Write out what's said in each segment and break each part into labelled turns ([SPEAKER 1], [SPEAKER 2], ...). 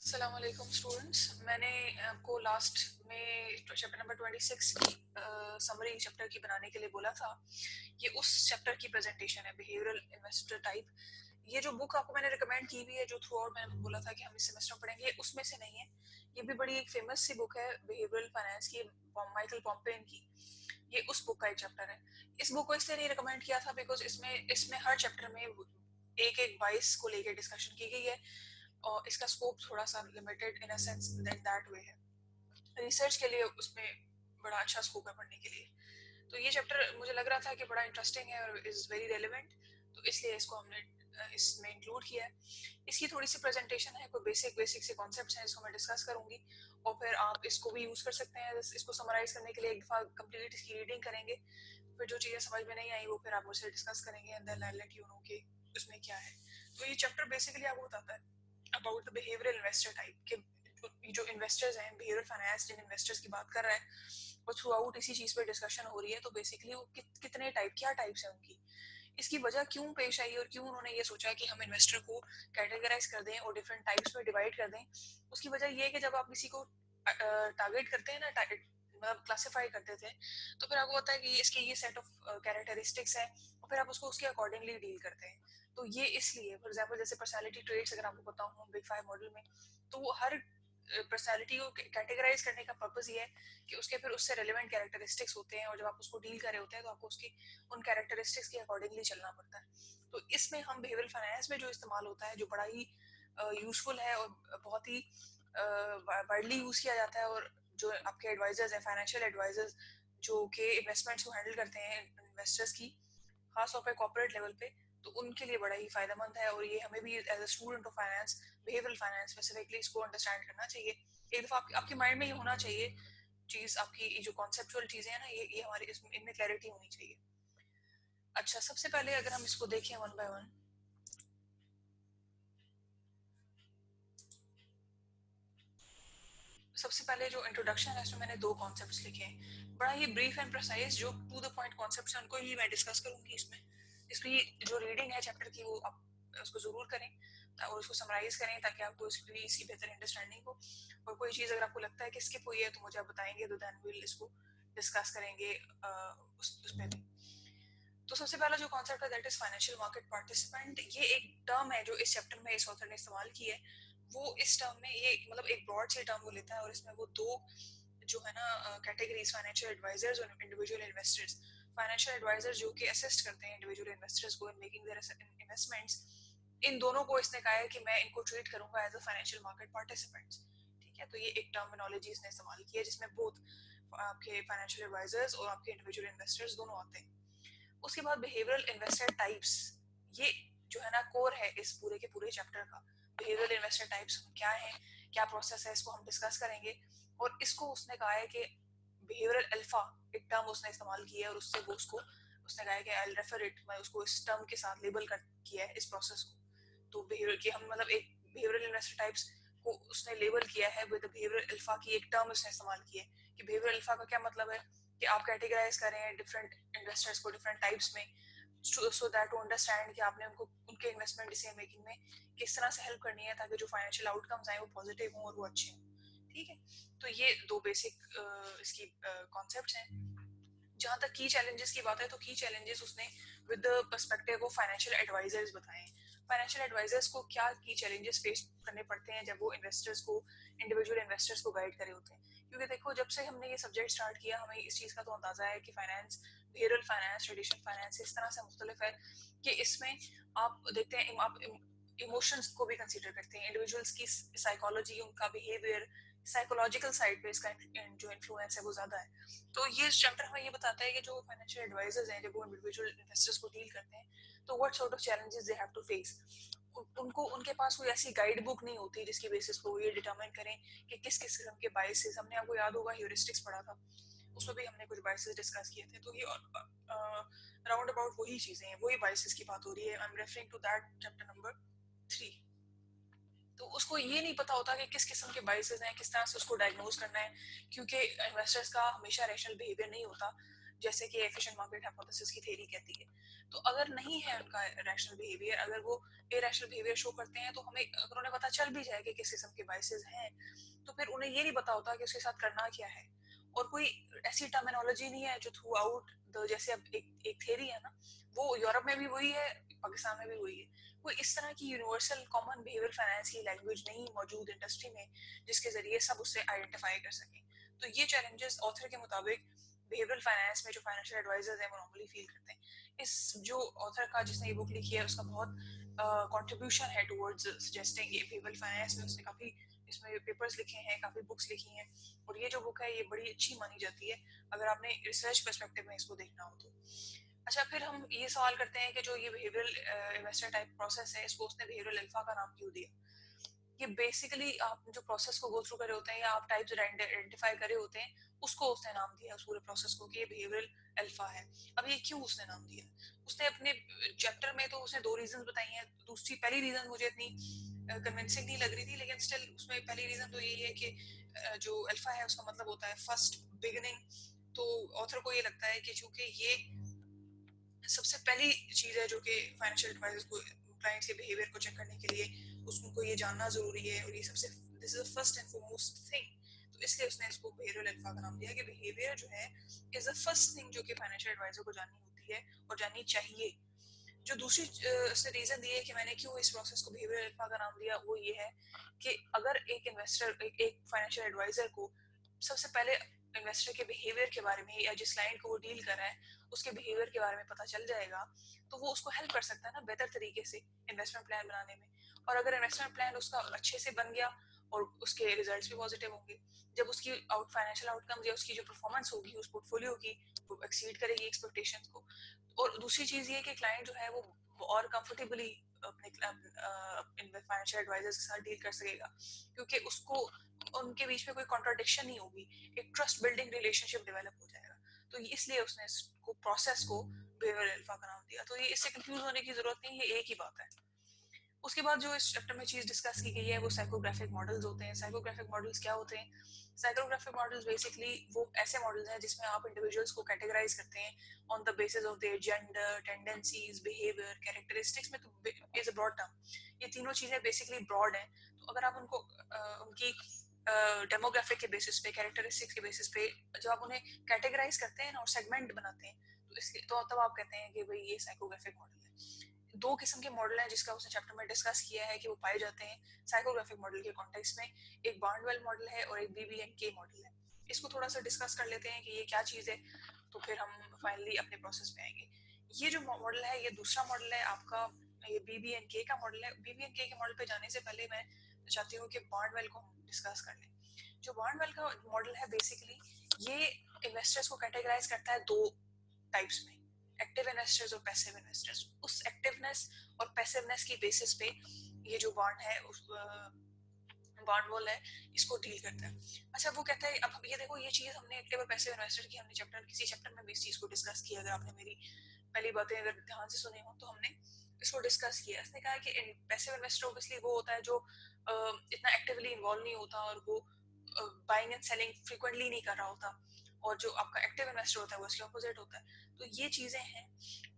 [SPEAKER 1] अस्सलाम वालेकुम स्टूडेंट्स। मैंने आपको लास्ट में चैप्टर नंबर 26 की समरी चैप्टर की बनाने के लिए बोला था। ये उस चैप्टर की प्रेजेंटेशन है, बिहेवियरल इन्वेस्टर टाइप। ये जो बुक आपको मैंने रिकमेंड की भी है, जो थ्रू आउट मैंने बोला था कि हम इस सेमेस्टर में पढ़ेंगे, ये उसमें से नहीं है। ये भी बड़ी एक फेमस सी बुक है बिहेवियरल फाइनेंस की, माइकल पॉम्पेन की। ये उस बुक का एक चैप्टर है। इस बुक को इसलिए नहीं रिकमेंड किया था बिकॉज इसमें इसमें हर चैप्टर में एक एक बाइस को लेकर डिस्कशन की गई है और इसका स्कोप थोड़ा सा limited in a sense that that way है। रिसर्च के लिए उसमें बड़ा अच्छा स्कोप है पढ़ने के लिए। तो ये चैप्टर मुझे लग रहा था कि बड़ा इंटरेस्टिंग है और इज वेरी रेलिवेंट, तो इसलिए इसको हमने इसमें इंक्लूड किया है। इसकी थोड़ी सी प्रेजेंटेशन है, कोई बेसिक बेसिक से कॉन्सेप्ट्स हैं जिसको मैं डिस्कस करूंगी और फिर आप इसको भी यूज कर सकते हैं। इसको समराइज करने के लिए एक दफा कंप्लीट इसकी रीडिंग करेंगे, फिर जो चीजें समझ में नहीं आई वो फिर आप मुझसे डिस्कस करेंगे and then I let you know कि उसमें क्या है। तो ये चैप्टर बेसिकली आपको बताता है about the behavioural investor type के जो इन्वेस्टर्स हैं, बिहेवियरल फाइनेंस जिन इन्वेस्टर्स की बात कर रहा है और थ्रू आउट इसी चीज पर डिस्कशन हो रही है। तो बेसिकली वो कितने टाइप, क्या टाइप्स हैं उनकी, इसकी वजह क्यों पेश आई और क्यों उन्होंने ये सोचा कि हम इन्वेस्टर को कैटेगराइज कर दें और डिफरेंट टाइप्स में डिवाइड कर दें। उसकी वजह ये है कि जब आप किसी को टारगेट करते हैं ना, मतलब क्लासिफाई करते थे, तो फिर आपको पता है कि इसके ये सेट ऑफ कैरेक्टरिस्टिक्स है और फिर आप उसको उसके अकॉर्डिंगली डील करते हैं। तो ये इसलिए फॉर एग्जांपल जैसे पर्सनालिटी ट्रेट्स अगर आपको पता हो बिग फाइव मॉडल में, तो वो हर पर्सनालिटी को कैटेगराइज करने का पर्पस ये है कि उसके फिर उससे रेलिवेंट कैरेक्टरिस्टिक्स होते हैं और जब आप उसको डील कर रहे होते हैं तो आपको उसकी उन कैरेक्टरिस्टिक्स के अकॉर्डिंगली चलना पड़ता है। तो इसमें हम बिहेवियरल फाइनेंस में जो इस्तेमाल होता है, जो बड़ा ही यूजफुल है और बहुत ही वाइडली यूज किया जाता है, और जो आपके एडवाइजर्स हैं, फाइनेंशियल एडवाइजर्स जो कि इन्वेस्टमेंट्स को हैंडल करते हैं इन्वेस्टर्स की, खासतौर पर कॉर्पोरेट लेवल पे, तो उनके लिए बड़ा ही फायदेमंद है। और ये हमें भी as a student of finance, behavioural finance specifically, इसको अंडरस्टैंड करना चाहिए। एक दफा आपके माइंड में ये होना चाहिए चीज, आपकी जो कॉन्सेप्चुअल चीजें हैं ना, ये हमारी इनमें क्लैरिटी होनी चाहिए। अच्छा, सबसे पहले अगर हम इसको देखें वन बाय वन, सबसे पहले जो इंट्रोडक्शन है इसमें मैंने दो कॉन्सेप्ट्स लिखे हैं, बड़ा ही ब्रीफ एंड प्रिसाइज, जो टू द पॉइंट कॉन्सेप्ट्स हैं उनको ही मैं डिस्कस करूंगी इसमें। इसकी जो रीडिंग है चैप्टर की वो आप उसको जरूर करें और उसको समराइज करें ताकि आपको इसकी बेहतर अंडरस्टैंडिंग हो। और कोई चीज़ अगर आपको लगता है कि स्किप हुई है तो मुझे आप बताएंगे, तो देन विल इसको डिस्कस करेंगे उसमें भी। तो सबसे पहला जो कॉन्सेप्ट है that is financial market participant. ये एक टर्म है जो इस चैप्टर में इस ऑथर ने इस्तेमाल की है। वो इस टर्म में ये मतलब एक ब्रॉड से टर्म को लेता है और इसमें वो दो जो है ना कैटेगरीज, फाइनेंशियल एडवाइजर्स और इंडिविजुअल इन्वेस्टर्स। फाइनेंशियल एडवाइजर जो कि असिस्ट करते हैं इंडिविजुअल इन्वेस्टर्स को इन मेकिंग देयर इन्वेस्टमेंट्स, इन दोनों को इसने कहा है कि मैं इनको ट्रीट करूंगा as a financial market participants. ठीक है, तो ये एक टर्मिनोलॉजी इसने इस्तेमाल की है जिसमें बोथ आपके फाइनेंशियल एडवाइजर्स और आपके इंडिविजुअल इन्वेस्टर्स दोनों आते हैं। उसके बाद बिहेवियरल इन्वेस्टर टाइप्स, ये जो है ना कोर है इस पूरे के पूरे चैप्टर का। बिहेवियरल इन्वेस्टर टाइप्स क्या है, क्या प्रोसेस है, इसको हम डिस्कस करेंगे। और इसको उसने कहा है कि बिहेवियरल अल्फा, एक टर्म उसने इस्तेमाल की है और उससे वो उसको उसने कहा है कि आई रेफर इट, मैं उसको इस टर्म के साथ लेबल कर किया है इस प्रोसेस को। तो बिहेवियर की हम मतलब एक बिहेवियरल इन्वेस्टर टाइप्स को उसने लेबल किया है विद बिहेवियरल अल्फा की एक टर्म उसने इस्तेमाल की है कि बिहेवियरल अल्फा का क्या मतलब है कि आप कैटेगराइज करें डिफरेंट इन्वेस्टर्स को डिफरेंट टाइप्स में, सो दैट टू अंडरस्टैंड कि आपने उनको उनके इन्वेस्टमेंट डिसीजन मेकिंग में किस तरह से हेल्प करनी है ताकि जो फाइनेंशियल आउटकम्स आए वो पॉजिटिव हों और वो अच्छे हों। ठीक है, तो ये दो बेसिक इसकी कॉन्सेप्ट्स हैं। जहाँ तक की चैलेंजेस की बात है तो की चैलेंजेस उसने with the perspective of financial advisors बताए। फाइनेंशियल एडवाइजर्स को क्या की चैलेंजेस फेस करने पड़ते हैं जब वो इन्वेस्टर्स को, इंडिविजुअल इन्वेस्टर्स को गाइड करे होते हैं। क्योंकि देखो, जब से हमने ये सब्जेक्ट स्टार्ट किया हमें इस चीज़ का तो अंदाजा है कि finance, behavioural finance, traditional finance इस तरह से मुख्तलिफ है कि इसमें आप देखते हैं आप इमोशंस को भी कंसिडर करते हैं, इंडिविजुअल्स की साइकोलॉजी, उनका बिहेवियर, साइकोलॉजिकल साइड पे इसका जो इन्फ्लुएंस है वो ज़्यादा है। तो ये चैप्टर हमें ये बताता है कि जो फाइनेंशियल एडवाइजर्स हैं जब वो इंडिविजुअल इन्वेस्टर्स को डील करते हैं तो what sort of challenges they have to face. उनको उनके पास कोई ऐसी गाइड बुक नहीं होती जिसकी बेसिस पे वो ये डिटरमाइन करें कि किस किस किस्म के बायसेस, हमने आपको याद होगा ह्यूरिस्टिक्स पढ़ा था, उसमें भी हमने कुछ बायसेस डिस्कस किए थे। तो ये राउंड अबाउट वही चीजें हैं, वही बायसेस की बात हो रही है। I am referring to that chapter number 3। तो उसको ये नहीं पता होता कि किस किस्म के बाइसेस हैं, किस तरह से उसको डायग्नोज करना है, क्योंकि इन्वेस्टर्स का हमेशा रैशनल बिहेवियर नहीं होता जैसे कि एफिशिएंट मार्केट हाइपोथेसिस की थ्योरी कहती है। तो अगर नहीं है उनका रैशनल बिहेवियर, अगर वो इरेशनल बिहेवियर शो करते हैं तो हमें, अगर उन्हें पता चल चल भी जाए कि किस किस्म के बाइसेस हैं, तो फिर उन्हें ये नहीं पता होता कि उसके साथ करना क्या है। और कोई ऐसी टर्मिनोलॉजी नहीं है जो थ्रू आउट द, जैसे अब एक थ्योरी है ना, वो यूरोप में भी वही है, पाकिस्तान में भी वही है। कोई इस तरह की यूनिवर्सल कॉमन बिहेवियर फाइनेंस की लैंग्वेज नहीं मौजूद इंडस्ट्री में जिसके जरिए सब उससे आइडेंटिफाई कर सकें। तो ये चैलेंजेस ऑथर के मुताबिक बिहेवियरल फाइनेंस में जो फाइनेंशियल एडवाइजर्स हैं वो नॉर्मली फील करते हैं। इस जो ऑथर का जिसने ये बुक लिखी है उसका बहुत कंट्रीब्यूशन है टुवर्ड्स सजेस्टिंग ये बिहेवियरल फाइनेंस में। उसने काफ़ी इसमें पेपर्स लिखे हैं, काफ़ी बुक्स लिखी हैं, और ये जो बुक है ये बड़ी अच्छी मानी जाती है अगर आपने रिसर्च पर्सपेक्टिव में इसको देखना हो तो। अच्छा, फिर हम ये सवाल करते हैं कि जो ये बिहेवियरल इन्वेस्टर टाइप प्रोसेस है इसको उसने बिहेवियरल अल्फा का नाम क्यों दिया। ये बेसिकली आप जो प्रोसेस को गो थ्रू करे होते हैं या आप टाइप्स आइडेंटिफाई करे होते हैं उसको उसने नाम दिया उस पूरे प्रोसेस को कि ये बिहेवियरल अल्फा है। अब ये क्यों उसने नाम दिया, उसने अपने चैप्टर में तो उसने दो रीजन बताई हैं। दूसरी पहली रीजन मुझे इतनी कन्विंसिंग नहीं लग रही थी, लेकिन स्टिल उसमें पहली रीजन तो यही है कि जो अल्फा है उसका मतलब होता है फर्स्ट बिगिनिंग। तो ऑथर को ये लगता है कि चूंकि ये सबसे पहली चीज है जो कि फाइनेंशियल एडवाइजर्स को क्लाइंट्स के बिहेवियर को चेक करने के लिए उसको ये जानना जरूरी है, और ये सबसे this is the first and foremost thing. तो इसलिए उसने इसको बिहेवियरल अल्फा का नाम दिया कि बिहेवियर जो है इज द फर्स्ट थिंग जो कि फाइनेंशियल एडवाइजर को जाननी होती है और जाननी चाहिए। जो दूसरी उसने रीजन दी है कि मैंने क्यों इस प्रोसेस को बिहेवियरल अल्फा का नाम दिया, वो ये है कि अगर एक इन्वेस्टर एक फाइनेंशियल एडवाइजर को सबसे पहले इन्वेस्टर के बिहेवियर के बारे में या जिस क्लाइंट को वो डील कर रहा है उसके बिहेवियर के बारे में पता चल जाएगा, तो वो उसको हेल्प कर सकता है ना बेहतर तरीके से इन्वेस्टमेंट प्लान बनाने में। और अगर इन्वेस्टमेंट प्लान उसका अच्छे से बन गया और उसके रिजल्ट्स भी पॉजिटिव होंगे, जब उसकी फाइनेंशियल आउटकम या उसकी जो परफॉर्मेंस होगी उस पोर्टफोलियो की वो एक्सीड करेगी एक्सपेक्टेशंस को। और दूसरी चीज ये कि क्लाइंट जो है वो और कंफर्टेबली अपने फाइनेंशियल एडवाइजर्स के साथ डील कर सकेगा, क्योंकि उसको उनके बीच में कोई कॉन्ट्राडिक्शन नहीं होगी, एक ट्रस्ट बिल्डिंग रिलेशनशिप डेवलप हो जाएगा। तो इसलिए उसने इसको प्रोसेस को बिहेवियरल अल्फा का नाम दिया। तो ये इससे कंफ्यूज होने की जरूरत नहीं, ये एक ही बात है। उसके बाद जो इस चैप्टर में चीज डिस्कस की गई है वो साइकोग्राफिक मॉडल्स होते हैं। साइकोग्राफिक मॉडल्स क्या होते हैं? साइकोग्राफिक मॉडल्स बेसिकली वो ऐसे मॉडल्स हैं जिसमें आप इंडिविजुअल्स को कैटेगराइज करते हैं on the basis of their gender, tendencies, behaviour, characteristics में तो इज अ ब्रॉड टर्म। ये तीनों चीजें बेसिकली ब्रॉड हैं। तो अगर आप उनको उनकी डेमोग्राफिक के बेसिस पे, कैरेक्टरिस्टिक्स के बेसिस पे जब आप उन्हें कैटेगराइज करते हैं ना और सेगमेंट बनाते हैं, तो इसलिए तो तब आप कहते हैं कि भाई ये साइकोग्राफिक मॉडल है। दो किस्म के मॉडल हैं जिसका उसने चैप्टर में डिस्कस किया है कि वो पाए जाते हैं साइकोग्राफिक मॉडल के कॉन्टेक्स्ट में। एक बार्नवेल मॉडल है और एक BBNK मॉडल है। इसको थोड़ा सा डिस्कस कर लेते हैं कि ये क्या चीज़ है, तो फिर हम फाइनली अपने प्रोसेस पे आएंगे। ये जो मॉडल है ये दूसरा मॉडल है आपका, ये BBNK का मॉडल है। BBNK के मॉडल पे जाने से पहले मैं चाहती हूँ कि बार्नवेल को हम डिस्कस कर लें। जो बार्नवेल का मॉडल है बेसिकली ये इन्वेस्टर्स को कैटेगराइज करता है दो टाइप्स में, एक्टिव इन्वेस्टर्स और पैसिव इन्वेस्टर्स। उस एक्टिवनेस और पैसिवनेस की बेसिस पे ये जो बॉन्ड है बॉन्ड है इसको डील करता है। अच्छा, वो कहता है अब ये देखो ये चीज हमने एक्टिव और पैसिव इन्वेस्टर की हमने किसी चैप्टर में भी इस चीज को डिस्कस किया। अगर आपने मेरी पहली बातें अगर ध्यान से सुनी हो तो हमने इसको डिस्कस किया। इसने कहा कि पैसिव इन्वेस्टर ऑब्वियसली वो होता है जो इतना एक्टिवली इन्वॉल्व नहीं होता और वो बाइंग एंड सेलिंग फ्रीक्वेंटली नहीं कर रहा होता, और जो आपका एक्टिव इन्वेस्टर होता है वो इसके ऑपोजिट होता है। तो ये चीजें हैं,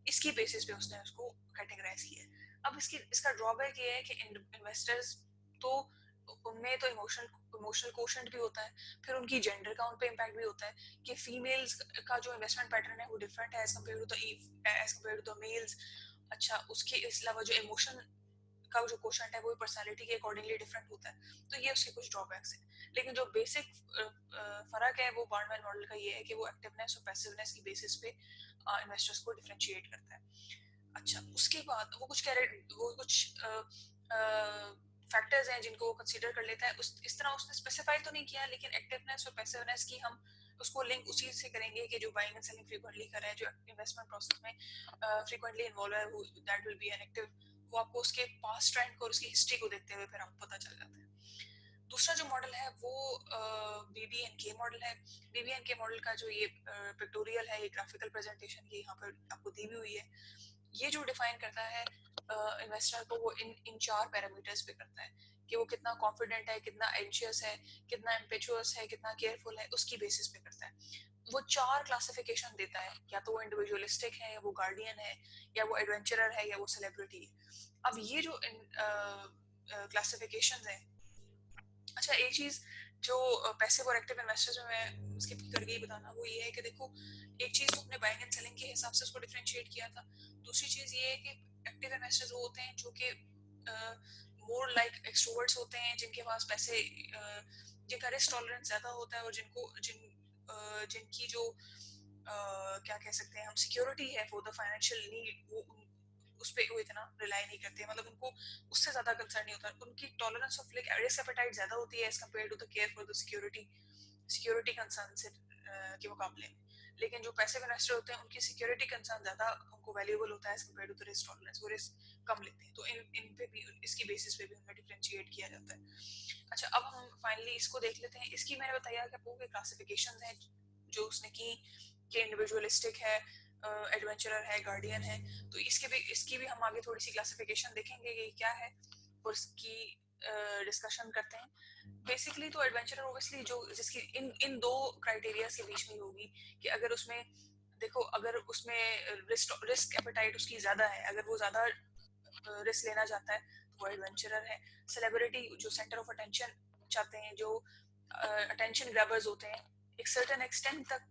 [SPEAKER 1] इसकी बेसिस पे उसने उसको कैटेगराइज किया है। अब इसका ड्रॉबैक ये है कि इन्वेस्टर्स तो उनमें तो इमोशनल कोशेंट भी होता है, फिर उनकी जेंडर का उन पे इम्पैक्ट भी होता है कि फीमेल्स का जो इन्वेस्टमेंट पैटर्न है वो डिफरेंट है as compare to the males. अच्छा, उसके अलावा जो इमोशन का जो कोशेंट है वो पर्सनालिटी के अकॉर्डिंगली डिफरेंट होता है। तो ये उसके कुछ ड्रॉबैक्स हैं, लेकिन जो बेसिक फर्क है वो बार्नवेल मॉडल का ये है कि वो एक्टिवनेस और पैसिवनेस की बेसिस पे इन्वेस्टर्स को डिफरेंशिएट करता है। अच्छा, उसके बाद वो कुछ फैक्टर्स हैं जिनको वो कंसीडर कर लेता है। इस तरह उसने स्पेसिफाई तो नहीं किया, लेकिन एक्टिवनेस और पैसिवनेस की हम उसको लिंक उसी से करेंगे कि जो बाइंग एंड सेलिंग फ्रीक्वेंटली कर रहा है, जो इन्वेस्टमेंट प्रोसेस में फ्रीक्वेंटली इन्वॉल्व है, वो that will be an active. वो आपको उसके पास्ट ट्रेंड को और उसकी हिस्ट्री को देखते हुए फिर आपको पता चल जाता है। दूसरा जो मॉडल है वो BBNK मॉडल है। BBNK मॉडल का जो ये पिक्टोरियल है, ये ग्राफिकल प्रेजेंटेशन ये यहाँ पर आपको दी भी हुई है। ये जो डिफाइन करता है इन्वेस्टर को, वो इन चार पैरामीटर्स पे करता है कि वो कितना कॉन्फिडेंट है, कितना एंशियस है, कितना इम्पेचुअस है, कितना केयरफुल है, उसकी बेसिस पे करता है। वो चार क्लासिफिकेशन देता है, या तो वो इंडिविजुअलिस्टिक है, या वो गार्डियन है, या वो एडवेंचरर है, या वो सेलिब्रिटी है। अब ये जो क्लासिफिकेशन है अच्छा, एक चीज जो पैसिव और एक्टिव इन्वेस्टर्स में मैं स्किप कर गई बताना, वो ये है कि देखो, एक चीज तो अपने बाइंग एंड सेलिंग के हिसाब से उसको डिफरेंशिएट किया था। दूसरी चीज ये है कि एक्टिव इन्वेस्टर्स वो होते हैं जो कि मोर लाइक एक्सट्रोवर्ट्स होते हैं, जिनके पास पैसे जिनका रिस्क टॉलरेंस ज्यादा होता है, और जिनकी जो क्या कह सकते हैं हम, सिक्योरिटी है फॉर द फाइनेंशियल नीड, वो उस पे वो इतना रिलाई नहीं करते, मतलब उनको उससे ज्यादा कंसर्न नहीं होता, उनकी tolerance of like risk appetite ज्यादा होती है as compare to the care for the security concern से के मुकाबले में। लेकिन जो पैसिव इन्वेस्टर होते हैं उनकी सिक्योरिटी कंसर्न ज्यादा उनको वैल्यूएबल होता है as compare to the risk tolerance, वो रिस्क कम लेते हैं। तो इन पे भी, इसकी बेसिस पे भी उनमें डिफरेंशिएट किया जाता है। अच्छा, अब हम फाइनली इसको देख लेते हैं। इसकी मैंने बताया कि आपको क्लासिफिकेशन है जो उसने की कि इंडिविजुअलिस्टिक है, एडवेंचरर है, गार्डियन है। तो इसकी भी हम आगे थोड़ी सी क्लासिफिकेशन देखेंगे कि क्या है, और इसकी डिस्कशन करते हैं। बेसिकली तो एडवेंचरर ओबियसली जो जिसकी इन इन दो क्राइटेरिया के बीच में होगी, कि अगर उसमें देखो, अगर उसमें रिस्क एपेटाइट उसकी ज्यादा है, अगर वो ज्यादा रिस्क लेना चाहता है तो वो एडवेंचरर है। सेलिब्रिटी जो सेंटर ऑफ अटेंशन चाहते हैं, जो अटेंशन ग्रैबर्स होते हैं, एक सर्टेन एक्सटेंट तक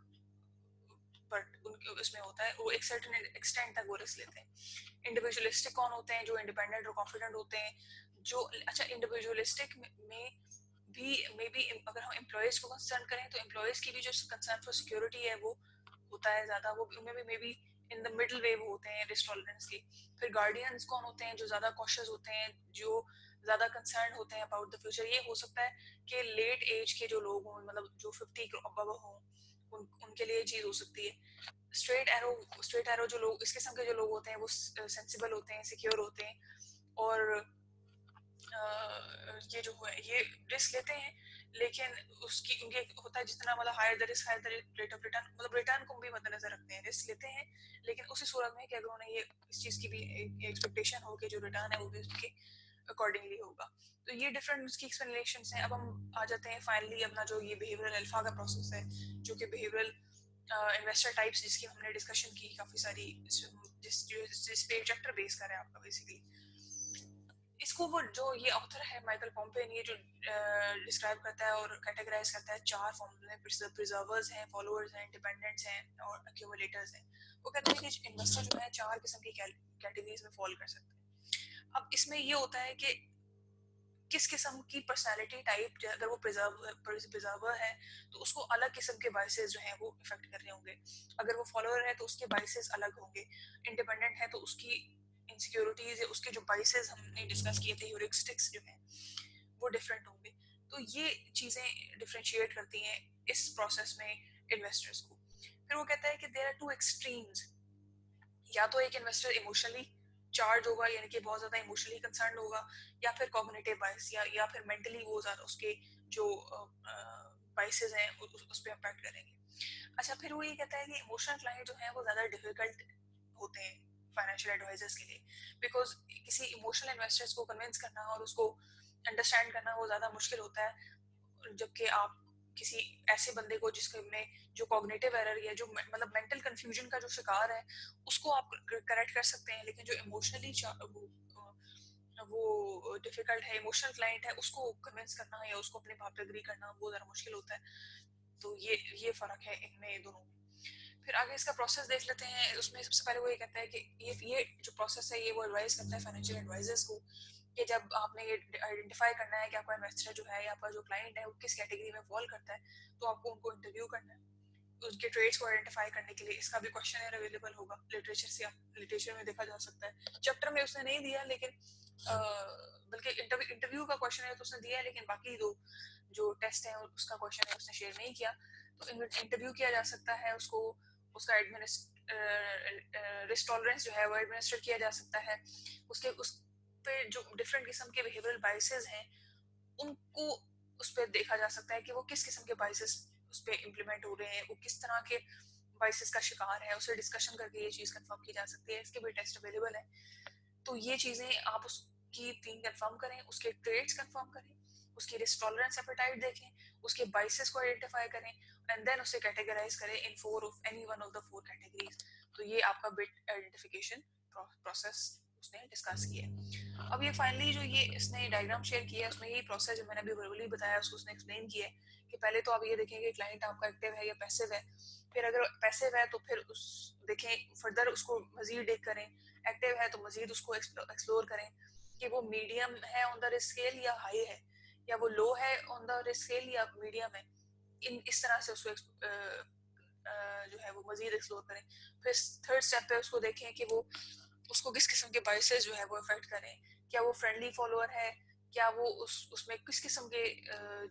[SPEAKER 1] बट उनके उसमें होता है, वो एक सर्टेन एक्सटेंट तक वो रिस्क लेते हैं। इंडिविजुअलिस्टिक कौन होते हैं? जो इंडिपेंडेंट और कॉन्फिडेंट होते हैं, जो अच्छा इंडिविजुअलिस्टिक में भी मे बी अगर हम एम्प्लॉयज को कंसर्न करें तो एम्प्लॉयज की भी जो कंसर्न फॉर सिक्योरिटी है वो होता है ज्यादा, वो उनमें भी may be in the middle wave होते हैं रिस्क टॉलरेंस के। फिर गार्डियंस कौन होते हैं? जो ज्यादा कॉशियस होते हैं, जो ज्यादा कंसर्न होते हैं अबाउट द फ्यूचर। ये हो सकता है कि लेट एज के जो लोग हों, मतलब जो 50 के अबव हों, उनके लिए चीज हो सकती है। स्ट्रेट एरो जो लोग, इस किस्म के जो लोग होते हैं वो सेंसिबल होते हैं, सिक्योर होते हैं, और ये जो है ये रिस्क लेते हैं, लेकिन उसकी उनके होता है जितना मतलब higher the risk higher the rate of return, मतलब रिटर्न को भी मद्देनजर रखते हैं, रिस्क लेते हैं लेकिन उसी सूरत में कि अगर उन्हें ये इस चीज की भी एक्सपेक्टेशन हो कि जो रिटर्न है वो भी उसके अकॉर्डिंगली होगा। तो ये डिफरेंट उसकी एक्सप्लेनेशन हैं। अब हम आ जाते हैं फाइनली अपना जो ये बिहेवियरल अल्फा का प्रोसेस है, जो कि बिहेवियरल इन्वेस्टर टाइप्स, जिसकी हमने डिस्कशन की काफी सारी, जिस पे चैप्टर बेस कर है आपका बेसिकली। इसको वो जो ये ऑथर है माइकल पॉम्पेन, ये जो डिस्क्राइब करता है और कैटेगराइज करता है चार फॉर्म में, प्रिजर्वर्स हैं, फॉलोअर्स हैं, डिपेंडेंट्स हैं और एक्यूमुलेटर्स हैं। वो कहते हैं कि इन्वेस्टर जो है चार किस्म की कैटेगरीज में फॉल कर सकते हैं। अब इसमें ये होता है कि किस किस्म की पर्सनालिटी टाइप, अगर वो प्रिजर्वर है तो उसको अलग किस्म के बाइसेस जो हैं वो इफेक्ट कर रहे होंगे। अगर वो फॉलोअर है तो उसके बाइसेस अलग होंगे। इंडिपेंडेंट है तो उसकी इनसिक्योरिटीज या उसके जो बाइसेस हमने डिस्कस किए थे, ह्यूरिस्टिक्स जो हैं वो डिफरेंट होंगे। तो ये चीजें डिफरेंशिएट करती हैं इस प्रोसेस में इन्वेस्टर्स को। फिर वो कहता है कि देयर आर टू एक्सट्रीम्स। या तो एक इन्वेस्टर इमोशनली चार्ज होगा, यानी कि बहुत ज्यादा इमोशनली कंसर्न होगा, या फिर कॉग्निटिव बाइस, या फिर मेंटली वो ज्यादा उसके जो बाइसेस हैं उस पर इम्पैक्ट करेंगे। अच्छा, फिर वो ये कहता है कि इमोशनल क्लाइंट जो है वो ज्यादा डिफिकल्ट होते हैं फाइनेंशियल एडवाइजर्स के लिए, बिकॉज किसी इमोशनल इन्वेस्टर्स को कन्विंस करना और उसको अंडरस्टैंड करना वो ज्यादा मुश्किल होता है, जबकि आप किसी ऐसे बंदे को जिसके में जो कॉग्निटिव एरर या जो मतलब मेंटल कंफ्यूजन का जो शिकार है उसको आप करेक्ट कर सकते हैं। लेकिन जो इमोशनली वो डिफिकल्ट है, इमोशनल क्लाइंट है, उसको कन्विंस करना या उसको अपने बात पे एग्री करना वो जरा मुश्किल होता है। तो ये फर्क है इनमें दोनों में। फिर आगे इसका प्रोसेस देख लेते हैं। उसमें सबसे पहले वो ये कहता है कि ये जो प्रोसेस है ये वो एडवाइस करता है फाइनेंशियल एडवाइजर्स को कि जब आपने ये आइडेंटिफाई करना है कि आपका इन्वेस्टर जो है या आपका जो क्लाइंट है वो किस कैटेगरी में फॉल करता है, तो आपको उनको इंटरव्यू करना है उनके ट्रेड्स को आइडेंटिफाई करने के लिए। इसका भी क्वेश्चन अवेलेबल होगा लिटरेचर से, लिटरेचर में देखा जा सकता है। चैप्टर में उसने नहीं दिया, लेकिन बल्कि इंटरव्यू का क्वेश्चन है तो उसने दिया है, लेकिन बाकी दो जो टेस्ट है उसका क्वेश्चन है उसने शेयर नहीं किया। तो इंटरव्यू किया जा सकता है उसको, उसका रिस्क टॉलरेंस जो है वो एडमिनिस्टर किया जा सकता है। उस पे जो डिफरेंट किस्म के बिहेवियरल बाइसेस हैं उनको उस पर देखा जा सकता है कि वो किस किस्म के बाइसेस उस पर इम्प्लीमेंट हो रहे हैं, वो किस तरह के बाइसेस का शिकार है, उसे डिस्कशन करके ये चीज कंफर्म की जा सकती है। इसके भी टेस्ट अवेलेबल है। तो ये चीजें आप उसकी तीन कंफर्म करें, उसके ट्रेड्स कंफर्म करें, उसकी रिस्क टॉलरेंस एपेटाइट देखें, उसके बाइसेस को आइडेंटिफाई करें, एंड देन उसे कैटेगराइज करें in four of any one of the four categories. तो ये आपका बिट आइडेंटिफिकेशन प्रोसेस उसने डिस्कस किया है। अब ये फाइनली जो ये इसने डायग्राम शेयर किया है उसमें यही प्रोसेस जो मैंने अभी वर्बली बताया उसको उसने एक्सप्लेन किया है कि पहले तो आप ये देखेंगे क्लाइंट आपका एक्टिव है या पैसिव है, फिर अगर पैसिव है तो फिर उस देखें फर्दर उसको मजीद डिग करें, एक्टिव है तो मजीद उसको एक्सप्लोर करें कि वो मीडियम है ऑन द रिस्क स्केल या हाई है, या वो लो है ऑन द रिस्क स्केल या मीडियम है। इस तरह से उसको जो है वो मजीद एक्सप्लोर करें। फिर थर्ड स्टेप पे उसको देखें कि वो उसको किस किस्म के बाइसेस जो है वो अफेक्ट करें, क्या वो फ्रेंडली फॉलोअर है, क्या वो उसमें किस किस्म के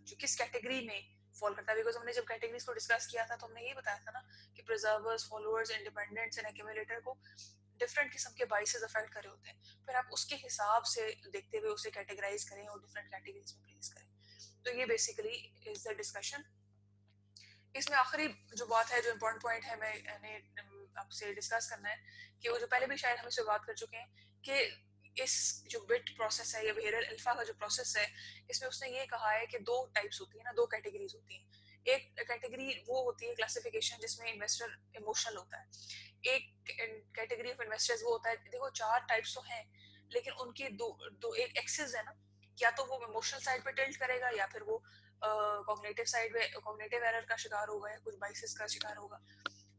[SPEAKER 1] जो किस कैटेगरी में फॉल करता है। बिकॉज हमने जब कैटेगरीज को डिस्कस किया था तो हमने यही बताया था ना कि प्रिजर्वर्स, फॉलोअर्स, इंडिपेंडेंट्स एंड एक्यूमुलेटर को डिफरेंट किस्म के बाइसेस अफेक्ट करे होते हैं। फिर आप उसके हिसाब से देखते हुए उसे कैटेगराइज करें और डिफरेंट कैटेगरीज में प्लेस करें। तो ये बेसिकली इज द डिस्कशन। इसमें आखिरी जो बात है, जो इम्पोर्टेंट पॉइंट है मैंने आपसे डिस्कस करना है कि वो जो पहले भी शायद हम इससे बात कर चुके हैं कि इस जो बिट प्रोसेस है या बिहेवियरल अल्फा का जो प्रोसेस है, इसमें उसने ये कहा है कि दो टाइप्स होती है ना, दो कैटेगरीज होती हैं। एक कैटेगरी वो होती है क्लासिफिकेशन जिसमें इन्वेस्टर इमोशनल होता है। एक कैटेगरी ऑफ इन्वेस्टर्स वो होता है, देखो चार टाइप्स तो हैं लेकिन उनके दो एक एक्सेस है ना, या तो वो इमोशनल साइड पे टिल्ट करेगा या फिर वो कॉग्निटिव साइड में कॉग्निटिव एरर का शिकार होगा या कुछ बाइसेस का शिकार होगा।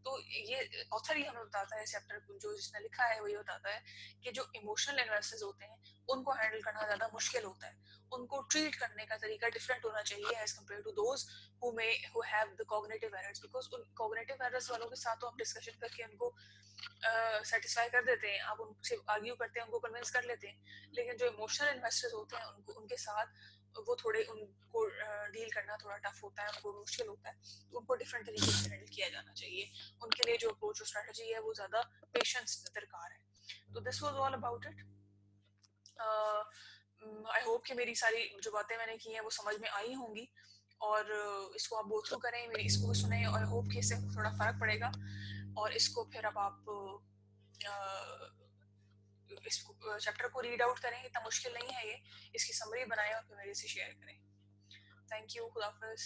[SPEAKER 1] तो ये ऑथर ही हमें बताता है, चैप्टर जो जिसने लिखा है वो ये बताता है कि जो इमोशनल इन्वेस्टर्स होते हैं उनको हैंडल करना ज़्यादा मुश्किल होता है, उनको ट्रीट करने का तरीका डिफरेंट होना चाहिए as compare to those who have the cognitive errors. Because उन कॉग्निटिव एरर्स वालों के साथ तो आप डिस्कशन करके उनको सेटिस्फाई कर देते हैं, आप उनसे आर्ग्यू करते हैं, उनको कन्विंस कर लेते हैं, लेकिन जो इमोशनल इन्वेस्टर्स होते हैं उनको उनके साथ वो थोड़े उनको डील करना थोड़ा टफ होता है, उनको मुश्किल होता है, तो उनको डिफरेंट तरीके से हैंडल किया जाना चाहिए। उनके लिए जो अप्रोच और स्ट्रेटजी है वो ज़्यादा पेशेंस दरकार है। तो this was all about it. I hope कि मेरी सारी जो बातें मैंने की हैं वो समझ में आई होंगी और इसको आप गो थ्रू करें, मेरी इसको भी सुने और होप कि इससे थोड़ा फ़र्क पड़ेगा और इसको फिर अब आप इस चैप्टर को रीड आउट करें, इतना मुश्किल नहीं है ये, इसकी समरी बनाएं और फिर मेरे से शेयर करें। थैंक यू, खुदा हाफिज़।